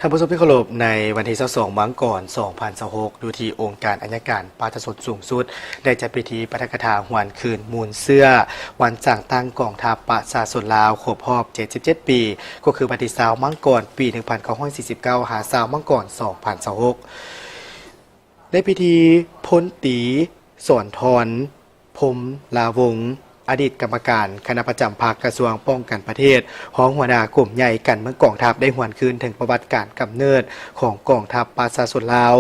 ท่านผู้ชมที่เคารพในวันที่22 มังกร 2026 ดูที่องค์การอัยการปาฐสดสูงสุดได้จัดพิธีปาฐกถาหวนคืนมูลเสื้อวันจังตั้งกองทัพประชาชนลาวครบรอบ 77 ปี ก็คือวันที่20 มังกร ปี 1949 หา20 มังกร 2026 ในพิธีพ้นตีสอนทรพรมลาวงศ์อดีตกรรมการคณะประจำภาคกระทรวงป้องกันประเทศของหัวหน้ากลุ่มใหญ่กันเมืองกองทัพได้หวนคืนถึงประวัติการกำเนิดของกองทัพประชาชนลาว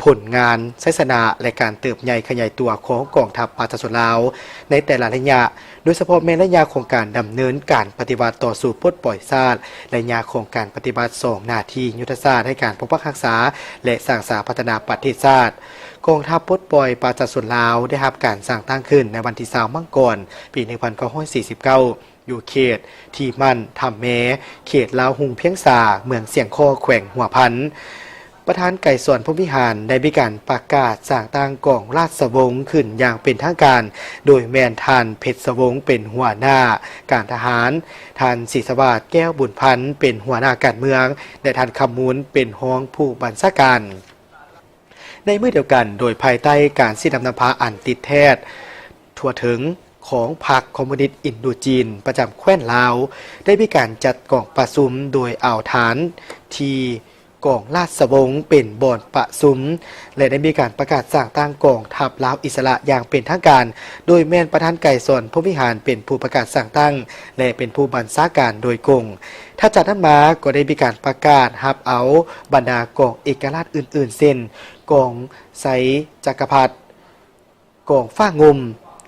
ผลงานไสสนาและการเติบใหญ่ขยายตัวของกองทัพประชาชนลาวในแต่ละระยะโดยเฉพาะแม้ระยะของการดำเนินการปฏิบัติต่อสู้ปลดปล่อยชาติระยะของการปฏิบัติ2หน้าที่ยุทธศาสตร์ให้การปกปักรักษาและสร้างสรรค์พัฒนาประเทศชาติกองทัพปลดปล่อยประชาชนลาวได้รับการสร้างตั้งขึ้นในวันที่20 มังกร ปี 1949 อยู่เขตที่มั่นทำแม้เขตลาวหุงเพียงสาเมืองเสียงคอแขวงหัวพันประธานไก่สวนพรหมวิหารได้มีการประกาศสร้างตั้งกองราชวงศ์ขึ้นอย่างเป็นทางการโดยแมนทานเพชรวงศ์เป็นหัวหน้าการทหารทานศรีสวัสดิ์แก้วบุญพันธ์เป็นหัวหน้าการเมืองและทานคำมูลเป็นรองผู้บัญชาการในเมื่อเดียวกันโดยภายใต้การสิ้นนำพาอันติดแทศทั่วถึงของพรรคคอมมิวนิสต์อินโดจีนประจำแคว้นลาวได้มีการจัดกองประชุมโดยเอาฐานที่กองราชวงศ์เป็นบ่อนประชุมและได้มีการประกาศสร้างตั้งกองทัพลาวอิสระอย่างเป็นทางการโดยแม่นประธานไก่สอนพรหมวิหารเป็นผู้ประกาศสร้างตั้งและเป็นผู้บัญชาการโดยกงถ้าจากนั้นมาก็ได้มีการประกาศรับเอาบรรดากองเอกราชอื่นๆเช่นกองไซจักรพรรดิกองฟ้างม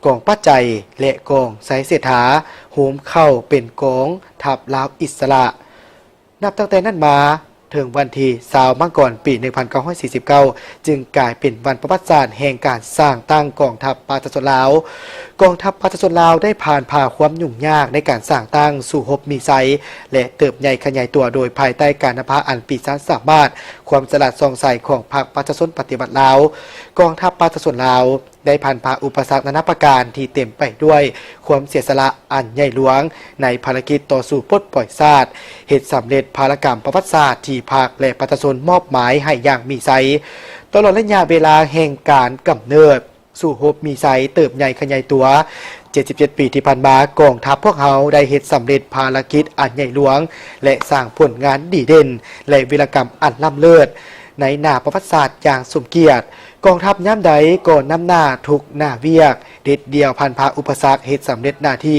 กองปัจจัยและกองไซเสถาโหมเข้าเป็นกองทัพลาวอิสระนับตั้งแต่นั้นมาถึงวันที่20 มังกร ปี 1949 จึงกลายเป็นวันประวัติศาสตร์แห่งการสร้างตั้งกองทัพประชาชนลาวกองทัพประชาชนลาวได้ผ่านความยุ่งยากในการสร้างตั้งสู่หบมีไซและเติบใหญ่ขยายตัวโดยภายใต้การนำพาอันปีศาจสามารถความฉลาดส่องใสของพรรคประชาชนปฏิบัติลาวกองทัพประชาชนลาวได้ผ่านอุปสรรคนานาประการที่เต็มไปด้วยความเสียสละอันใหญ่หลวงในภารกิจต่อสู้ปลดปล่อยชาติเหตุสำเร็จภารกรรมประวัติศาสตร์ที่พรรคและประชาชนมอบหมายให้อย่างมีไซตลอดระยะเวลาแห่งการกำเนิดสู่หบมีไซเติบใหญ่ขยายตัว77 ปีที่ผ่านมากองทัพพวกเขาได้เฮ็ดสำเร็จภารกิจอันใหญ่หลวงและสร้างผลงานดีเด่นและวีรกรรมอันล้ำเลิศในหน้าประวัติศาสตร์อย่างสมเกียรติกองทัพย่ำใดก่อนนำหน้าทุกหน้าเวียกเด็ดเดียวพันพาอุปสรรคเหตุสำเร็จหน้าที่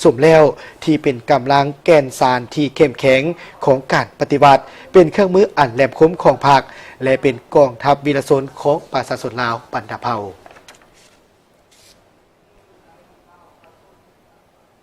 สมแล้วที่เป็นกำลังแกนสารที่เข้มแข็งของการปฏิบัติเป็นเครื่องมืออันแหลมคมของพรรคและเป็นกองทัพวีรชนของประชาชนลาวบรรดาเผ่า